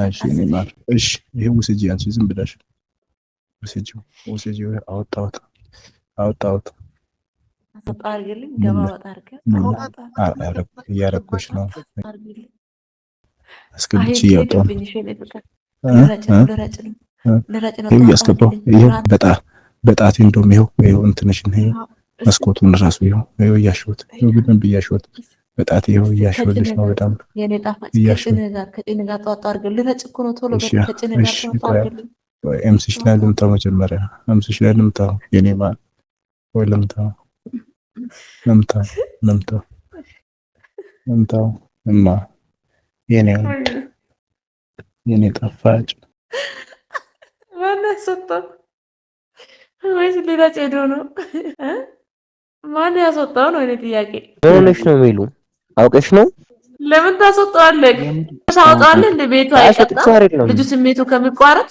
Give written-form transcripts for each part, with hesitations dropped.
እሺ እኔ ማር እሺ ይሄው ውሰጂ አንቺ ዝም ብለሽ ውሰጂው አወጣሁት አርግልኝ ገባ ወጣ አርገ እያረኩሽ ነው አርግልኝ አስገብቼ እያወጣሁ ልረጭ ነው እያስገባሁ ይሄው በጣቴ እንደውም ይሄው እንትንሽን ይሄው መስኮቱን ራሱ ይሄው እያሸሁት በደንብ እያሸሁት በጣቴ ይሄው እያሸሁልሽ ነው በጣም የኔ ጣፋጭ ከጭን ጋር ጧጧ አርግልኝ ልረጭ እኮ ነው ቶሎ ከጭን ጋር ጧጧ አርግልኝ ኤምሲሽ ላይ ልምታው መጀመሪያ ኤምሲሽ ላይ ልምታው የኔ ማን ወይ ልምታው እማ የኔ ጣፋጭ ማን ያስወጣው ወይስ ሊረጭ ሄዶ ነው? ማን ያስወጣው ነው? እኔ ጥያቄ ሆነሽ ነው የሚሉ አውቀሽ ነው? ለምን ታስወጣዋለህ? ታወጣዋለህ እንደ ቤቱ አይቀጣ ልጁ ስሜቱ ከሚቋረጥ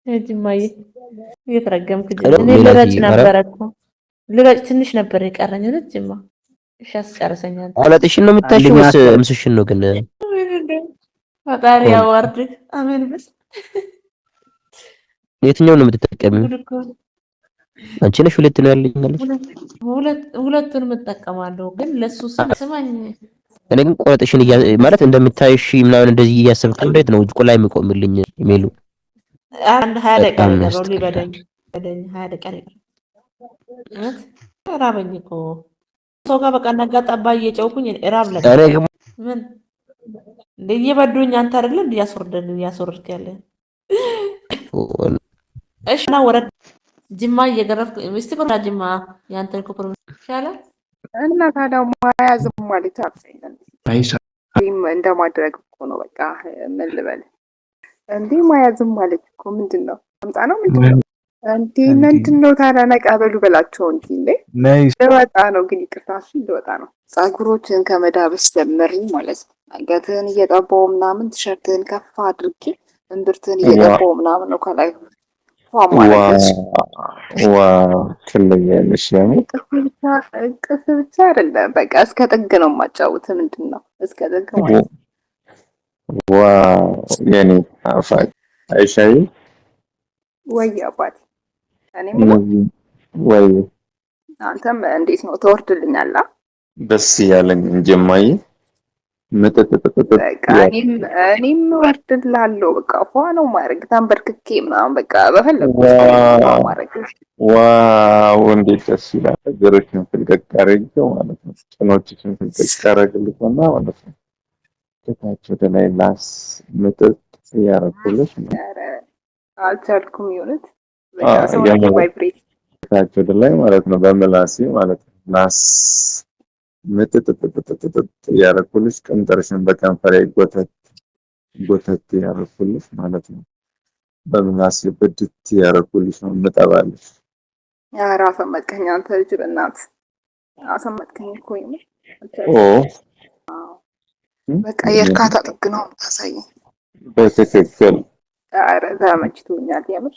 እጅማዬ እየተረገምክ እኔ ልረጭ ነበረ እኮ ልረጭ ትንሽ ነበር የቀረኝ እጅማ እሺ አስጨርሰኛል አለጥሽን ነው የምታሽው ወይስ እምስሽን ነው ግን ፈጣሪ ያዋርድ አሜን በል የትኛው ነው የምትጠቀሚው አንቺ ነሽ ሁለት ነው ያለኝ ማለት ሁለቱንም እጠቀማለሁ ግን ለሱ ስማኝ እኔ ግን ቆረጥሽን ማለት እንደምታይሽ ምናምን እንደዚህ እያሰብኩ እንዴት ነው እጅ ላይ የሚቆምልኝ ኢሜሉ አንድ 20 ደቂቃ ነው ሊበደኝ 20 ደቂቃ ነው ራበኝ እኮ ሰው ጋር በቃ እናጋጣባ እየጨውኩኝ ራብ ለካ ምን እየበዱኝ አንተ አይደለ እንዴ ያስወርድክ ያለ እሺ ና ወረድ ጅማ እየገረፍኩ እስቲ ቆራ ጅማ ያንተን ኮፕሮ ይሻላል እና ታዲያ ማያ ዝም ማለት አፍሰኛል እንደማድረግ እኮ ነው በቃ ምን ልበል እንዴ ማያ ዝም ማለት እኮ ምንድነው አምጣ ነው ምንድነው እንዴ ምንድነው ታዲያ ነቀበሉ በላቸው እንዴ ለወጣ ነው ግን ይቅርታሽ ለወጣ ነው ጻጉሮችን ከመዳበስ ጀምሪ ማለት ነው አንገትህን እየጠባው ምናምን ቲሸርትህን ከፍ አድርጌ እንብርትህን እየጠባው ምናምን ነው ከላይ ዋው ትለያለሽ ያኔ ቅፍ ብቻ አይደለም በቃ እስከ ጥግ ነው ማጫውት ምንድነው እስከ ጥግ ማለት ዋው የኔ አፋጭ አይሻይ ወይ አባቴ እኔም ወይ አንተም እንዴት ነው ተወርድልኛላ ደስ ያለኝ እንጀማይ እኔም ወርድላለሁ በቃ ፏ ነው ማድረግ ተንበርክኬ ምናምን በቃ በፈለኩት ማድረግ ዋው እንዴት ደስ ይላል ነገሮችን ፍልቀቅ አድርገው ማለት ነው ጭኖችሽን ፍልቀቅ አድርግልሽና ማለት ነው ከታች ወደ ላይ ላስ ምጥጥ ያረኩልሽ አልቻልኩም ይሁንት በቃ ሰው ቫይብሬት ከታች ወደ ላይ ማለት ነው በመላሴ ማለት ነው ላስ ምጥጥ ያረኩልሽ ቀንጠርሽን በከንፈሬ ጎተት ያረኩልሽ ማለት ነው በመላሴ በድት ያረኩልሽ ነው መጣባልሽ ራስ መቀኛ አንተ ልጅ በእናት አሰመጥከኝ እኮ ይሄ በቃ የርካታ ጥግ ነው ታሳይ በትክክል ኧረ ተመችቶኛል የምር